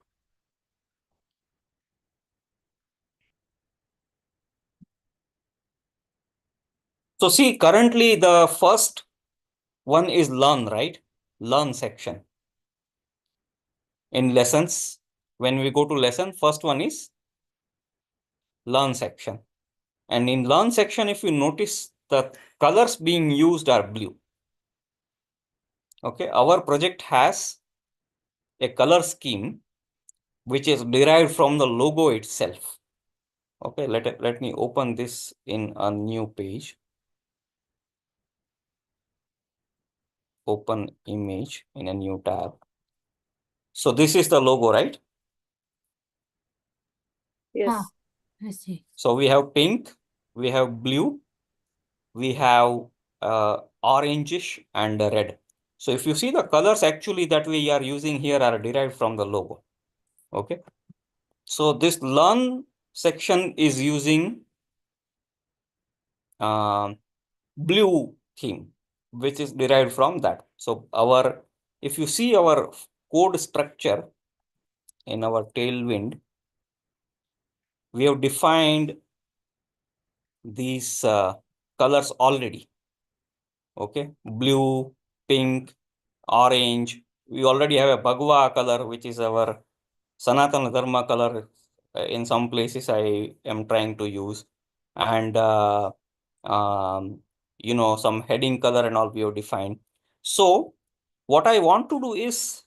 Speaker 1: So see, currently the first one is learn, right? Learn section. In lessons, when we go to lesson, first one is learn section. And in learn section, if you notice, the colors being used are blue. Okay, our project has a color scheme which is derived from the logo itself. Okay, let me open this in a new page. Open image in a new tab. So this is the logo, right?
Speaker 4: Yes.
Speaker 2: I see.
Speaker 1: So we have pink, we have blue, we have orangish and red. So if you see the colors actually that we are using here are derived from the logo. Okay. So this learn section is using blue theme, which is derived from that. So if you see our code structure in our Tailwind, we have defined these colors already. Okay, blue, pink, orange. We already have a Bhagwa color, which is our Sanatana Dharma color. In some places, I am trying to use, and some heading color and all we have defined. So what I want to do is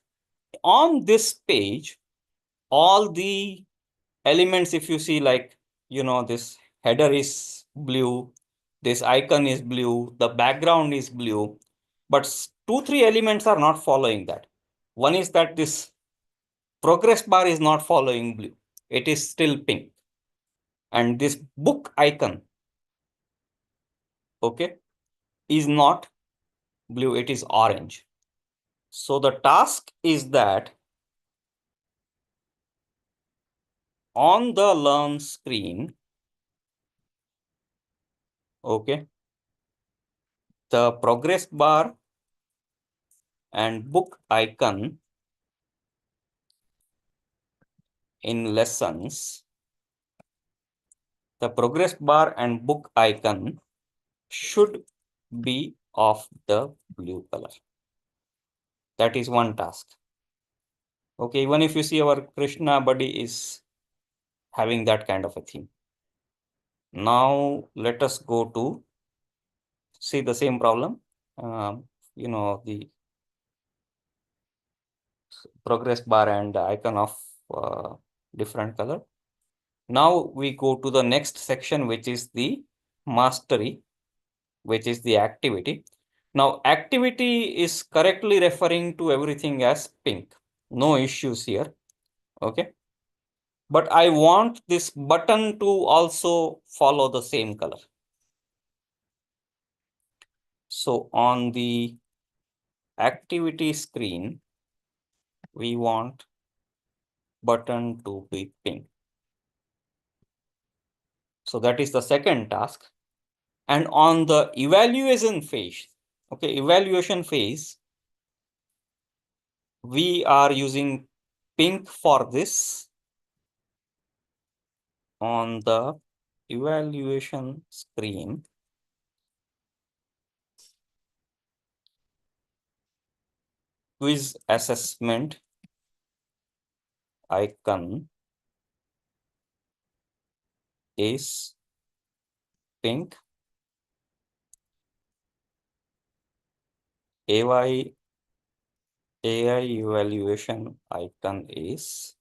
Speaker 1: on this page, all the elements, if you see, like, this header is blue, this icon is blue, the background is blue, but 2-3 elements are not following that. One is that this progress bar is not following blue. It is still pink. And this book icon, okay, is not blue, it is orange. So the task is that on the learn screen, okay, the progress bar and book icon in lessons, the progress bar and book icon should be of the blue color. That is one task. Okay, even if you see our Krishna buddy is having that kind of a theme. Now let us go to see the same problem. The progress bar and icon of different color. Now we go to the next section, which is the mastery, which is the activity. Now activity is correctly referring to everything as pink. No issues here. Okay. But I want this button to also follow the same color. So on the activity screen, we want button to be pink. So that is the second task. And on the evaluation phase, okay, evaluation phase, we are using pink for this. On the evaluation screen, quiz assessment icon is pink. AI evaluation icon is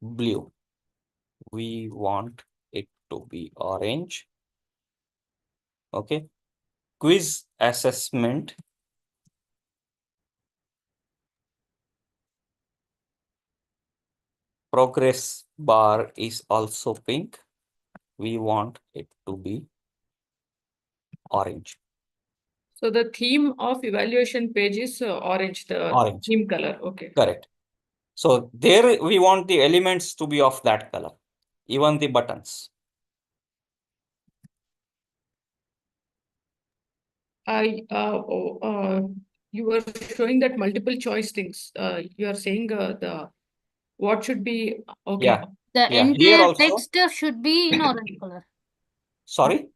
Speaker 1: blue. We want it to be orange. Okay. Quiz assessment progress bar is also pink. We want it to be orange.
Speaker 3: So the theme of evaluation page is orange, the
Speaker 1: Orange.
Speaker 3: theme color. Okay.
Speaker 1: Correct. So there we want the elements to be of that color, even the buttons.
Speaker 3: You were showing that multiple choice things. You are saying what should be okay.
Speaker 1: Yeah.
Speaker 2: The
Speaker 1: Yeah. Here
Speaker 2: entire
Speaker 1: also.
Speaker 2: text should be in orange color.
Speaker 1: Sorry.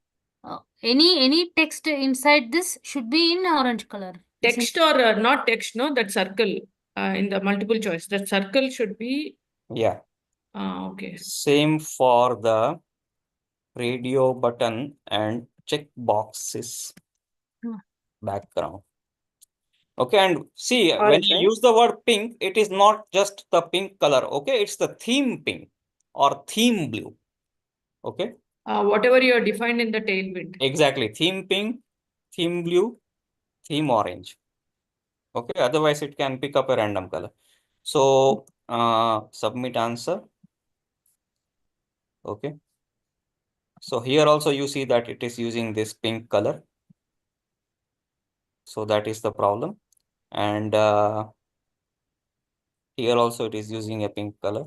Speaker 2: Any text inside this should be in orange color.
Speaker 3: Text or not text, no? That circle in the multiple choice. That circle should be.
Speaker 1: Yeah.
Speaker 3: Okay.
Speaker 1: Same for the radio button and check boxes background. Okay, and see, when
Speaker 4: Orange,
Speaker 1: you
Speaker 4: right?
Speaker 1: use the word pink, it is not just the pink color. Okay, it's the theme pink or theme blue. Okay,
Speaker 3: Whatever you are defined in the tailwind.
Speaker 1: exactly. Theme pink, theme blue, theme orange. Okay, otherwise it can pick up a random color. So submit answer. Okay, so here also you see that it is using this pink color. So that is the problem. And here also it is using a pink color.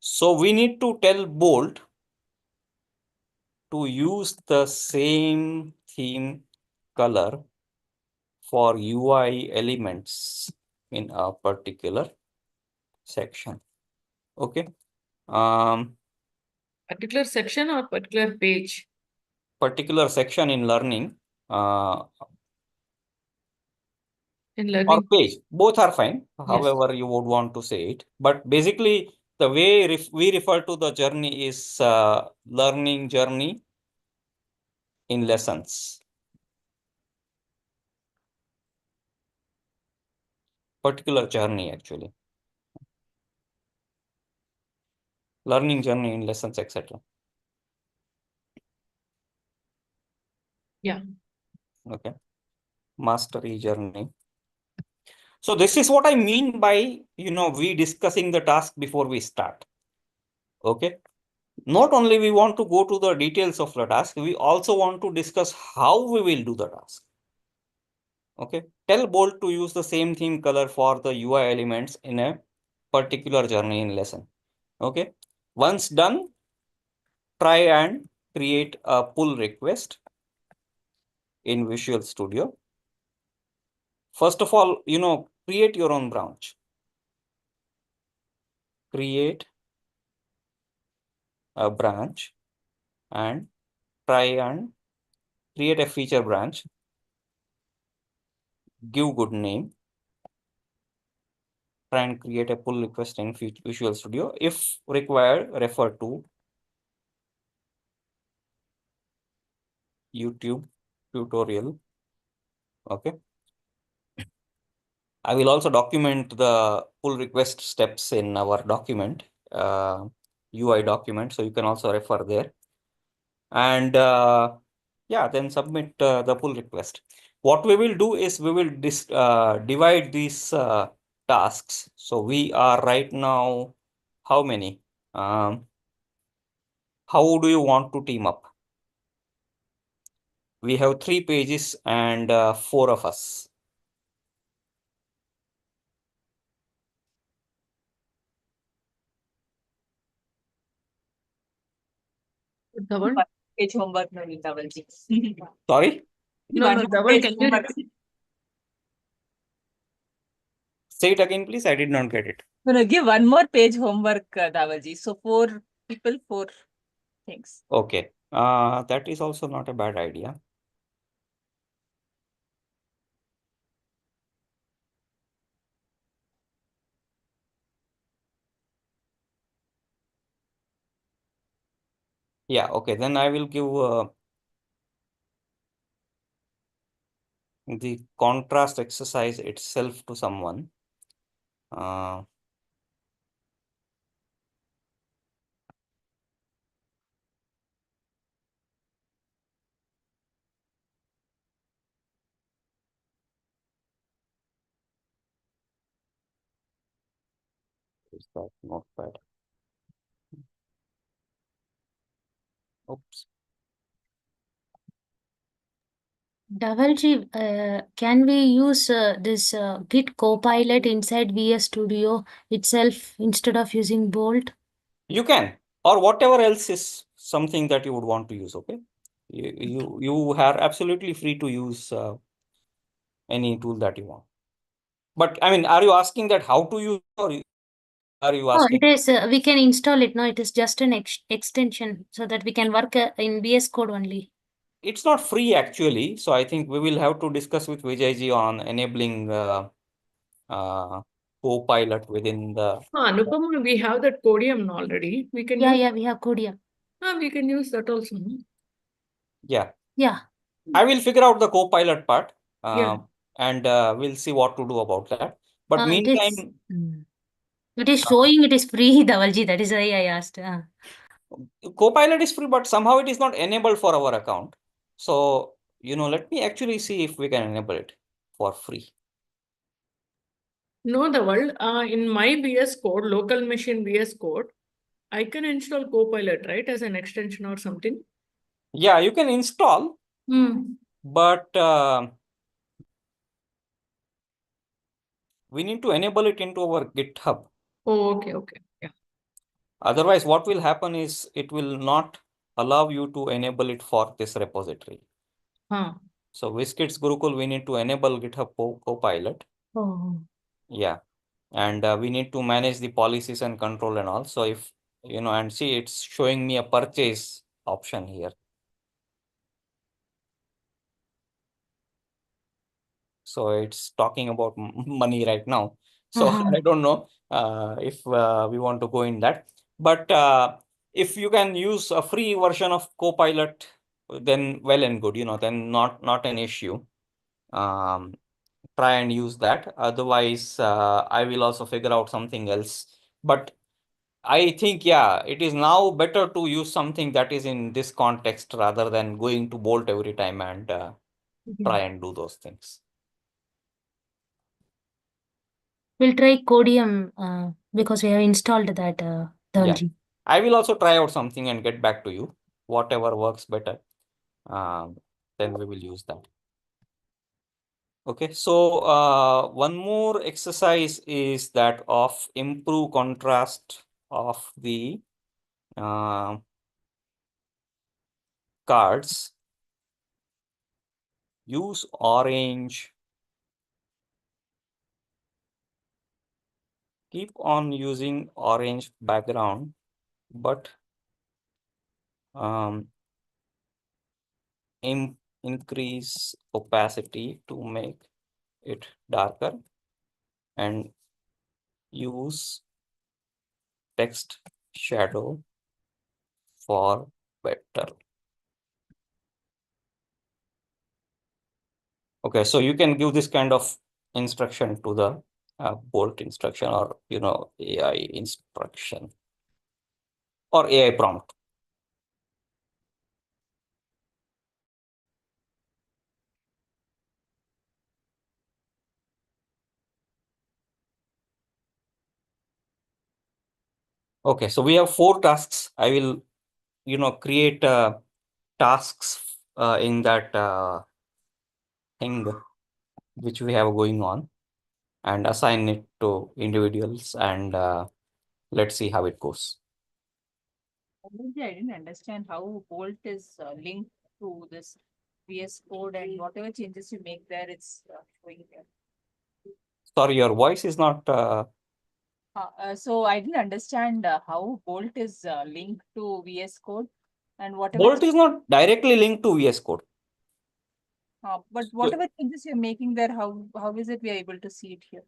Speaker 1: So we need to tell Bolt to use the same theme color for UI elements in a particular section. Okay.
Speaker 3: Particular section or particular page?
Speaker 1: Particular section in learning
Speaker 3: In
Speaker 1: or
Speaker 3: learning.
Speaker 1: page, both are fine,
Speaker 3: Yes.
Speaker 1: however you would want to say it. But basically, the way we refer to the journey is learning journey in lessons. Particular journey, actually. Learning journey in lessons, etc.
Speaker 3: Yeah.
Speaker 1: Okay. Mastery journey. So this is what I mean by, we discussing the task before we start. Okay. Not only we want to go to the details of the task, we also want to discuss how we will do the task. Okay. Tell Bolt to use the same theme color for the UI elements in a particular journey in lesson. Okay. Once done, try and create a pull request in Visual Studio. First of all, create your own branch. Create a branch and try and create a feature branch. Give good name. Try and create a pull request in Visual Studio. If required, refer to YouTube tutorial. Okay. I will also document the pull request steps in our document, UI document. So you can also refer there. And yeah, then submit the pull request. What we will do is we will divide these tasks. So we are right now, how many? How do you want to team up? We have 3 pages and 4 of us.
Speaker 3: Dhawan?
Speaker 5: Page homework no need, Dhawanji.
Speaker 1: Sorry?
Speaker 3: No, Dhawan, can you repeat?
Speaker 1: Say it again, please. I did not get it.
Speaker 5: No, give one more page homework, Dhawanji. So 4 people, 4 things.
Speaker 1: Okay. That is also not a bad idea. Yeah, okay. Then I will give the contrast exercise itself to someone. Is that notepad? Oops.
Speaker 2: Dhavalji, can we use this Git Copilot inside VS Studio itself instead of using Bolt?
Speaker 1: You can, or whatever else is something that you would want to use. Okay, you are absolutely free to use any tool that you want. But I mean, are you asking that how to use, or are you
Speaker 2: Oh,
Speaker 1: asking?
Speaker 2: it is. We can install it. No, it is just an extension so that we can work in VS Code only.
Speaker 1: It's not free actually, so I think we will have to discuss with Vijayji on enabling Copilot within the.
Speaker 3: Anupama, we have that Codium already. We can
Speaker 2: Yeah,
Speaker 3: use.
Speaker 2: yeah, we have Codia.
Speaker 3: We can use that also.
Speaker 1: Yeah.
Speaker 2: Yeah.
Speaker 1: I will figure out the Copilot part.
Speaker 3: Yeah.
Speaker 1: And we'll see what to do about that. But
Speaker 2: It is showing it is free, Dhavalji. That is why I asked.
Speaker 1: Copilot is free, but somehow it is not enabled for our account. So, let me actually see if we can enable it for free.
Speaker 3: No, Dhaval, in my VS Code, local machine VS Code, I can install Copilot, right, as an extension or something?
Speaker 1: Yeah, you can install, but we need to enable it into our GitHub.
Speaker 3: Oh, okay, okay. Yeah.
Speaker 1: Otherwise, what will happen is it will not allow you to enable it for this repository. So WizKids Gurukul, we need to enable GitHub Copilot.
Speaker 2: Oh.
Speaker 1: Yeah. And we need to manage the policies and control and all. So if, and see, it's showing me a purchase option here. So it's talking about money right now. So I don't know if we want to go in that. But if you can use a free version of Copilot, then well and good, then not an issue. Try and use that. Otherwise, I will also figure out something else. But I think, yeah, it is now better to use something that is in this context rather than going to Bolt every time and try and do those things.
Speaker 2: We'll try Codium because we have installed that, Dhavalji.
Speaker 1: I will also try out something and get back to you. Whatever works better, then we will use that. Okay, so one more exercise is that of improve contrast of the cards. Use orange. Keep on using orange background, but increase opacity to make it darker and use text shadow for better. Okay, so you can give this kind of instruction to the Bolt instruction or AI instruction or AI prompt. Okay, so we have 4 tasks. I will create tasks in that thing which we have going on and assign it to individuals, and let's see how it goes.
Speaker 5: I didn't understand how Bolt is linked to this VS Code, and whatever changes you make there, it's showing there.
Speaker 1: Sorry, your voice is not.
Speaker 5: So I didn't understand how Bolt is linked to VS Code, and whatever.
Speaker 1: Bolt is not directly linked to VS Code.
Speaker 5: But whatever changes you're making there, how is it we are able to see it here?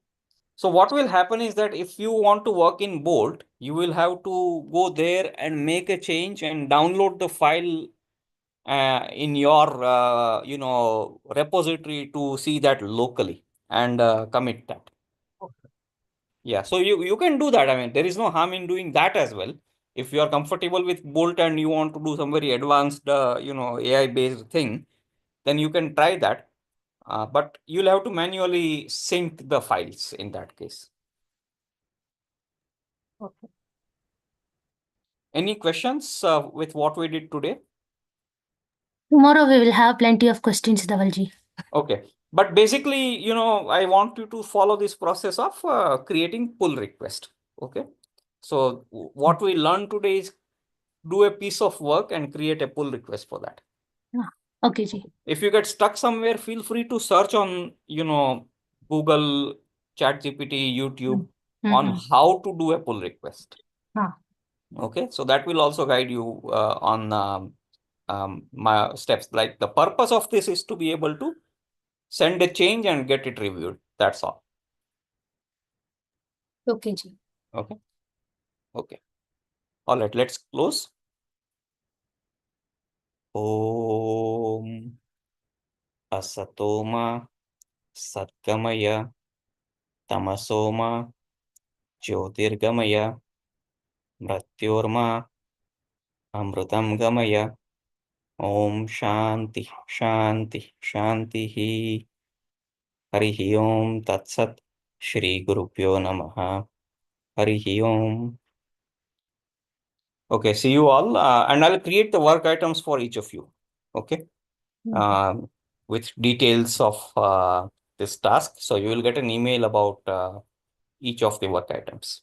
Speaker 1: So what will happen is that if you want to work in Bolt, you will have to go there and make a change and download the file in your repository to see that locally and commit that.
Speaker 5: Okay.
Speaker 1: Yeah, so you can do that. I mean, there is no harm in doing that as well. If you are comfortable with Bolt and you want to do some very advanced AI based thing, then you can try that. But you'll have to manually sync the files in that case.
Speaker 5: Okay.
Speaker 1: Any questions with what we did today?
Speaker 2: Tomorrow we will have plenty of questions, Dhavalji.
Speaker 1: Okay. But basically, I want you to follow this process of creating pull request. Okay. So what we learned today is do a piece of work and create a pull request for that.
Speaker 2: Okay, ji.
Speaker 1: If you get stuck somewhere, feel free to search on, Google, ChatGPT, YouTube on how to do a pull request. Okay. So that will also guide you on my steps. Like the purpose of this is to be able to send a change and get it reviewed. That's all.
Speaker 2: Okay, ji.
Speaker 1: Okay. Okay. All right. Let's close. Om Asatoma Satgamaya, Tamasoma, Jyotirgamaya, Mrityorma, Amrutam Gamaya. Om Shanti, Shanti, Shanti. Harihi Om Tat Sat. Shri Gurubhyo Namaha. Harihi Om. Okay, see you all. And I'll create the work items for each of you. Okay. With details of this task. So you will get an email about each of the work items.